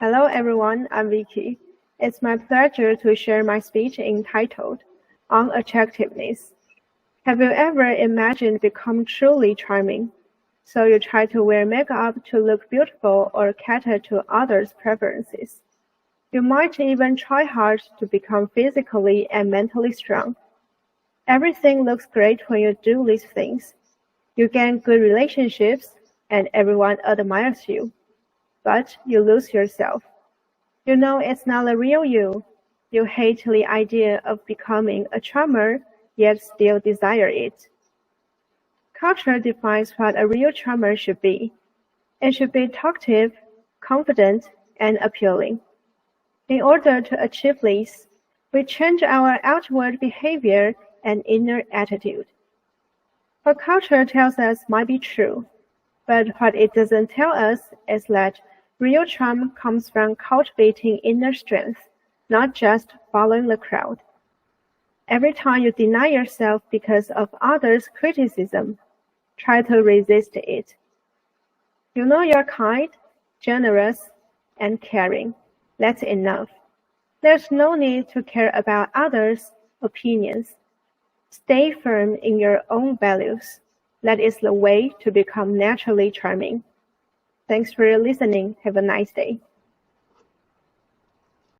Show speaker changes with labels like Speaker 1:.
Speaker 1: Hello everyone, I'm Vicky. It's my pleasure to share my speech entitled On Attractiveness. Have you ever imagined becoming truly charming? So you try to wear makeup to look beautiful or cater to others' preferences. You might even try hard to become physically and mentally strong. Everything looks great when you do these things. You gain good relationships and everyone admires you. But you lose yourself. You know it's not the real you. You hate the idea of becoming a charmer, yet still desire it. Culture defines what a real charmer should be. It should be talkative, confident, and appealing. In order to achieve this, we change our outward behavior and inner attitude. What culture tells us might be true, but what it doesn't tell us is that real charm comes from cultivating inner strength, not just following the crowd. Every time you deny yourself because of others' criticism, try to resist it. You know you're kind, generous, and caring. That's enough. There's no need to care about others' opinions. Stay firm in your own values. That is the way to become naturally charming. Thanks for listening. Have a nice day.